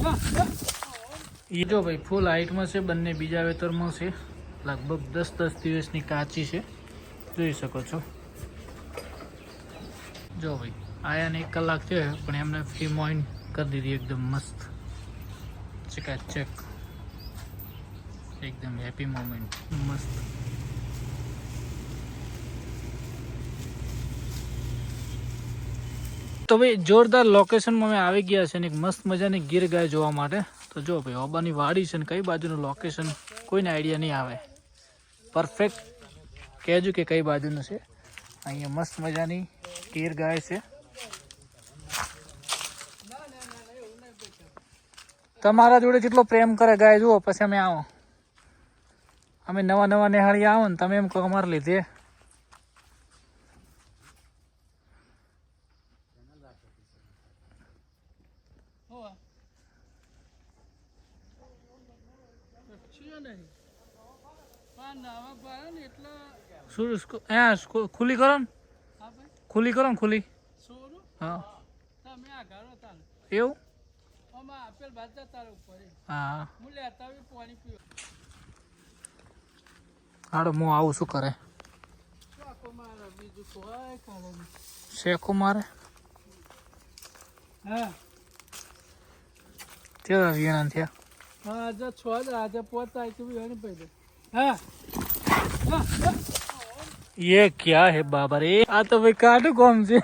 એ જો ભાઈ ફૂલ હાઈટમાં છે, બંને બીજા વેતરમાં છે, લગભગ 10 દિવસની કાચી છે, જોઈ શકો છો. જો ભાઈ આયાને 1 કલાક છે પણ એમને ફ્રી મોઇન કરી દીધી એકદમ મસ્ત ચેક એકદમ હેપી મોમેન્ટ મસ્ત. તો ભાઈ જોરદાર લોકેશનમાં અમે આવી ગયા છે ને એક મસ્ત મજાની ગીર ગાય જોવા માટે. તો જો ભાઈ ઓબાની વાડી છે ને કઈ બાજુનું લોકેશન કોઈને આઈડિયા નહીં આવે, પરફેક્ટ કહેજો કે કઈ બાજુનું છે. અહીંયા મસ્ત મજાની ગીર ગાય છે. તમારા જોડે જેટલો પ્રેમ કરે ગાય જુઓ, પછી અમે આવો, અમે નવા નિહાળી આવો ને તમે એમ કહો અમારે લીધે. ખુલ્લી કરો ને, ખુલ્લી કરો ને, ખુલ્લી. હા એવું. હા હાડો હું આવું. શું કરે શેકો મારે? કેવા વિયાણા થયા? ये क्या है बाबा रे, आ तो भाई काटो कौन से,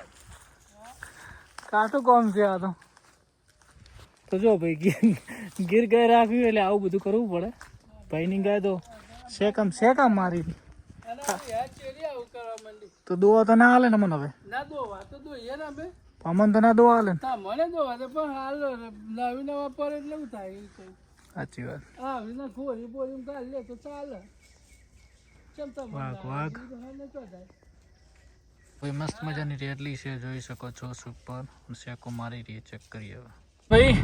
કાટો કોમ છે આ તો જો ભાઈ ગીર ગાય રાખવી એટલે આવું બધું કરવું પડે. ભાઈની ગાય તો શેકામ મારી તો દોવા તો ના હાલે ને મને. હવે અમન તો ના દોવા હાલે ને. સાચી વાત. વાઘ ભાઈ મસ્ત મજાની રેડલી છે, જોઈ શકો છો. સુપર શેકો મારી રહી, ચેક કરીએ. ભાઈ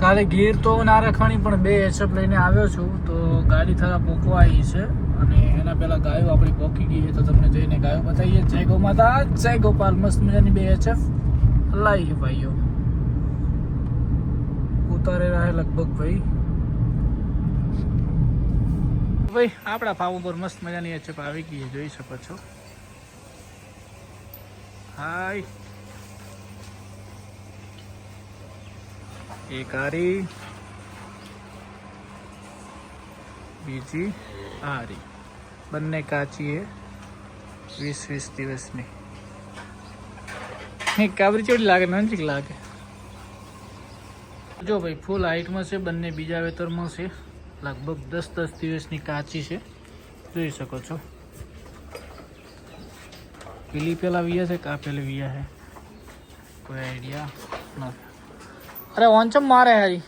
કાલે ગીર તો ના રાખવાની પણ 2 એચએફ લઈને આવ્યો છું. તો ગાડી થતા પોકવા આવી છે અને એના પહેલા ગાયો આપણી પોકી ગઈ છે, તો તમને જઈને ગાયો બતાવીએ. જય ગૌ માતા, જય ગોપાલ. મસ્ત મજાની 2 એચએફ લાવી ભાઈઓ, ઉતારે રહે લગભગ. ભાઈ આપણા ફાર્મ ઉપર મસ્ત મજાની એચએફ આવી ગઈ છે, જોઈ શકો છો. હાય એક આરી, બીજી આરી, બંને કાચી છે, 20 દિવસની. કાબરી ચેવડી લાગે, નજીક લાગે. જો ભાઈ ફૂલ હાઈટમાં છે, બંને બીજા વેતરમાં છે, લગભગ 10 દિવસની કાચી છે, જોઈ શકો છો. પેલી પેલા વિયા છે કે આ પેલી વિયા છે, કોઈ આઈડિયા નથી. અરે ઓનચમ મારે હારી.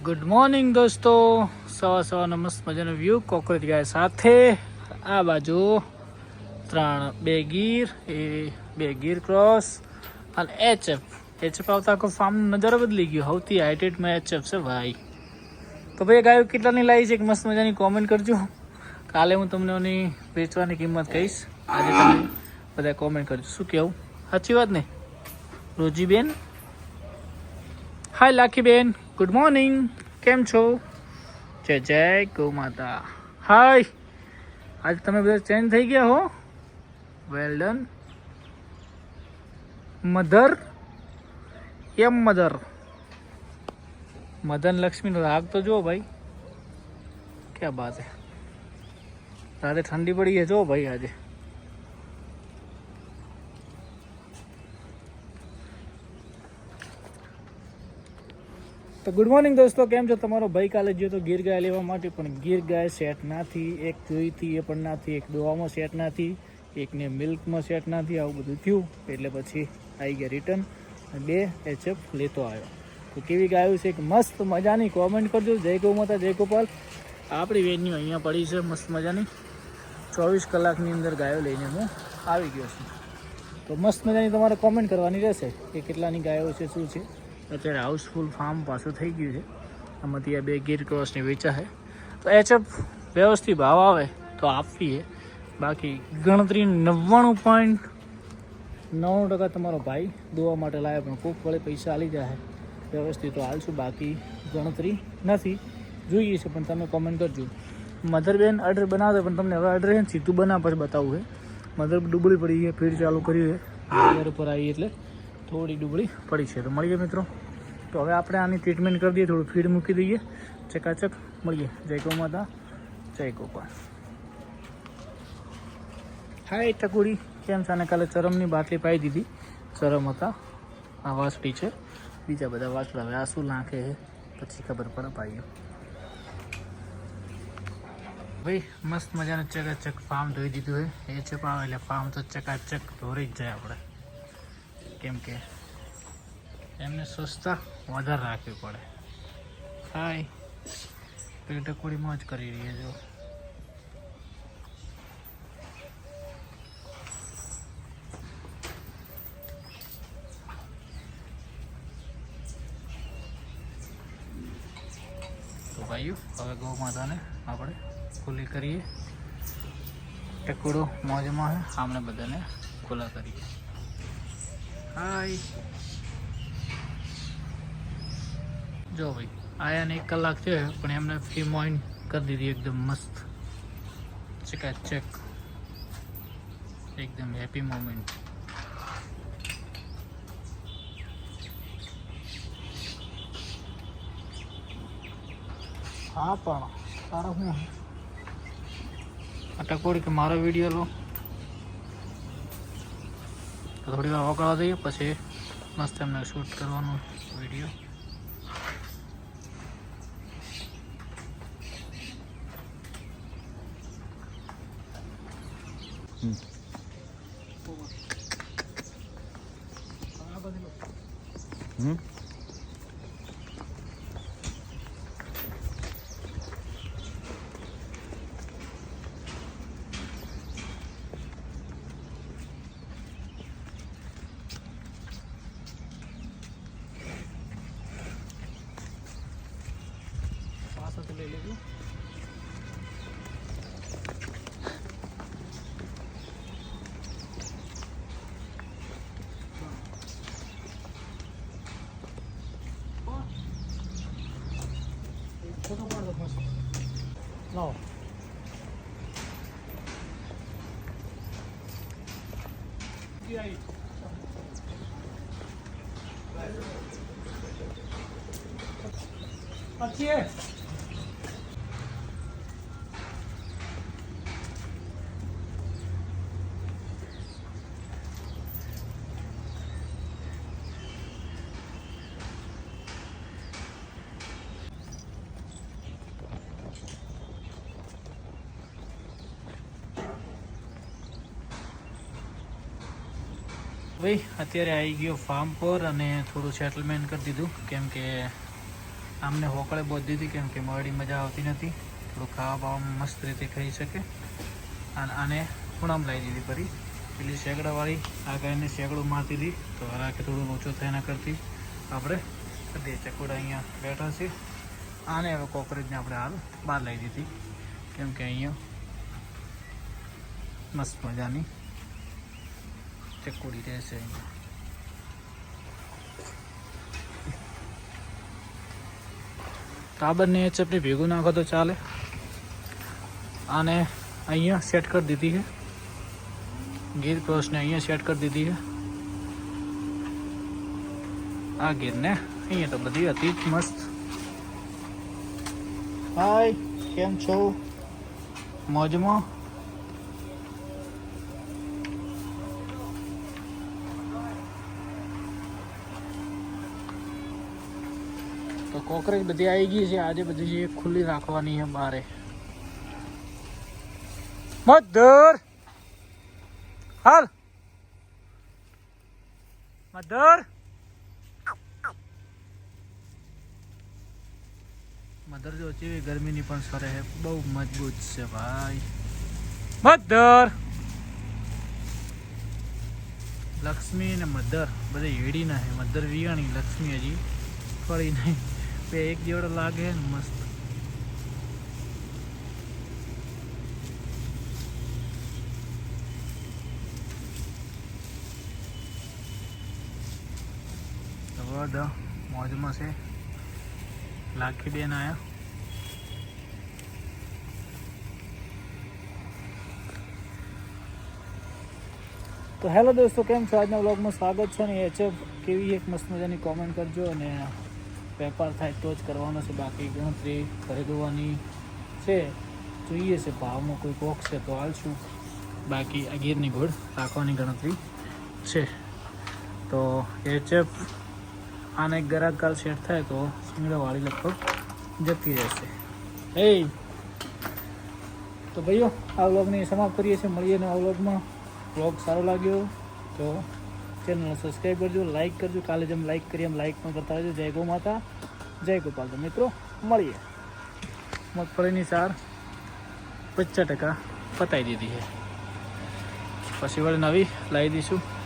ગુડ મોર્નિંગ દોસ્તો, સવારનો મસ્ત મજાનો વ્યૂ કોકરેજ ગાય સાથે. આ બાજુ 2 ગીર, એ 2 ગીર ક્રોસ અને એચએફ આવતા આખો ફાર્મનો નજારો બદલી ગયો. સૌથી હાઇટેડમાં એચએફ છે ભાઈ. તો ભાઈ ગાયો કેટલાની લાવી છે એક મસ્ત મજાની કોમેન્ટ કરજો. કાલે હું તમને એની વેચવાની કિંમત કહીશ, આજે તમે બધા કોમેન્ટ કરજો. શું કહેવું, સાચી વાત ને રોજીબેન? હાય લાખીબેન, ગુડ મોર્નિંગ, કેમ છો? જય ગૌ માતા. હાય, આજે તમે બધા ચેન્જ થઈ ગયા હો, વેલ ડન. મધર મદન લક્ષ્મીનો રાગ તો જો ભાઈ, ક્યાં બાત હે. રાતે ઠંડી પડી છે જો ભાઈ આજે. તો ગુડ મોર્નિંગ દોસ્તો, કેમ છો? તમારો ભાઈ કાલે ગયો તો ગીર ગાય લેવા માટે, પણ ગીર ગાય સેટ ના થઈ. એક જોઈ હતી એ પણ ના થઈ, એક દોવામાં સેટ ના થઈ, એકને મિલ્કમાં સેટ ના થઈ. આવું બધું થયું એટલે પછી આવી ગયા રિટર્ન, 2 એચએફ લેતો આવ્યો. તો કેવી ગાયો છે એક મસ્ત મજાની કોમેન્ટ કરજો. જય ગૌ માતા, જય ગોપાલ. આપણી વેન્યુ અહીંયા પડી છે મસ્ત મજાની, 24 કલાકની અંદર ગાયો લઈને હું આવી ગયો છું. તો મસ્ત મજાની તમારે કોમેન્ટ કરવાની રહેશે કે કેટલાની ગાયો છે, શું છે. અત્યારે હાઉસફુલ ફાર્મ પાછું થઈ ગયું છે. આમાંથી આ 2 ગીર ક્રોસની વેચા છે. તો એચએફ વ્યવસ્થિત ભાવ આવે તો આપવી છે, બાકી ગણતરી 99.9 99% તમારો ભાઈ દોવા માટે લાવે, પણ કોક વળે પૈસા આલી જાય વ્યવસ્થિત તો હાલશું, બાકી ગણતરી નથી. જોઈએ છે પણ તમે કોમેન્ટ કરજો. મધરબેન ઓર્ડર બનાવતો, પણ તમને હવે ઓર્ડર સીધું બનાવ પછી બતાવવું છે. મધર ડુબળી પડી છે, ફીડ ચાલુ કરી છે, ઘર ઉપર આવી એટલે થોડી ડુબળી પડી છે. તો મળીએ મિત્રો. તો હવે આપણે આની ટ્રીટમેન્ટ કરી દઈએ, થોડું ફીડ મૂકી દઈએ, ચકાચક મળીએ. જય ગૌ માતા, જય ગોપાલ. હાય ટકુડી, કેમ છે? અને કાલે ચરમની બાટલી પાઈ દીધી. ચરમ હતા, આ વાસળી છે, બીજા બધા વાસળા. હવે આ શું નાખે છે પછી ખબર પડે ભાઈઓ. ભાઈ મસ્ત મજાનું ચકાચક ફાર્મ ધોઈ દીધું હોય એ ચપાવે એટલે ફાર્મ તો ચકાચક ધોરી જ જાય આપણે, કેમ કે એમને સ્વચ્છતા વધારે રાખવી પડે. હાય પેલી ટકોડી મોજ કરી રહી છે જો. તો ભાઈઓ હવે ગૌ માતાને આપણે ખુલ્લી કરીએ. ટકોડો મોજમાં છે, આપણે બધાને ખુલ્લા કરીએ. હાય જો ભાઈ આયાને 1 કલાક છે, પણ એમને ફી મોઇન કરી દીધી એકદમ મસ્ત ચકાચક, એકદમ હેપી મોમેન્ટ. હા પણ તારા શું આ ટકોડી કે મારો વિડીયો લો તો થોડી વાર વગાડવા દઈએ, પછી મસ્ત એમને શૂટ કરવાનું વિડીયો. લઈ લેજો. ફોટો પાડો મસ્ત. લાવો अच्छी है. ભાઈ અત્યારે આવી ગયો ફાર્મ પર અને થોડું સેટલમેન્ટ કરી દીધું, કેમ કે આમને હોકળે બહુ દીધી, કેમ કે મળડી મજા આવતી નથી. થોડું ખાવા બાવામાં મસ્ત રીતે ખાઈ શકે. અને આને ખૂણામાં લાવી દીધી ફરી. પેલી શેકડાવાળી આ ગાયને શેકડું મારતી હતી, તો રાખે થોડું ઓછું થાય એના કરતી આપણે બે ચકોડા અહીંયા બેઠા છે. આને હવે કોકરેજને આપણે હાલ બહાર લાવી દીધી, કેમ કે અહીંયા મસ્ત મજાની ચકોડી રહેશે. ટાબરને ચપડી ભેગું નાખો તો ચાલે. આને અહીંયા સેટ કરી દીધી છે, ગીર ક્રોસને અહીંયા સેટ કરી દીધી છે. આ ગીરને અહીંયા તો બધી હતી જ મસ્ત. હાય કેમ છો? મોજમાં? તો કોકરેજ બધી આવી ગઈ છે. આજે બધી ખુલ્લી રાખવાની છે બારે. મધર હાલ મધર મધર જો છે ગરમીની પણ સરે છે, બહુ મજબૂત છે ભાઈ. મધર લક્ષ્મી ને મધર બધે હેડી ના છે. મધર વિયાણી, લક્ષ્મી હજી ફરી નહીં. બે એક જેવડો લાગે ને મસ્ત. બધા મોજમાં છે. લાખી બેન આયા. તો હેલો દોસ્તો, કેમ છો? આજના વ્લોગમાં સ્વાગત છે. ને એચએફ કેવી એક મસ્ત મજાની કોમેન્ટ કરજો. અને વેપાર થાય તો જ કરવાનો છે, બાકી ગણતરી ખરીદવાની છે. જોઈએ છે ભાવમાં કોઈ કોક છે તો હાલશું, બાકી આ ગીરની ઘોડ રાખવાની ગણતરી છે. તો એચએફ આને એક ગ્રાહક કાલ સેટ થાય તો સિંગડાવાળી લગભગ જતી રહેશે. તો ભાઈઓ, આ વ્લોગને સમાપ્ત કરીએ છીએ. મળીએ નવા વ્લોગમાં. વ્લોગ સારો લાગ્યો તો ચેનલને સબસ્ક્રાઈબ કરજો, લાઇક કરજો. કાલે જેમ લાઇક કરીએ એમ લાઇક પણ કરતા રહેજો. જય ગૌ માતા, જય ગોપાલ. તો મિત્રો મળીએ. મગફળીની સાર 50% પતાવી દીધી છે, પછી વળી નવી લાવી દઈશું.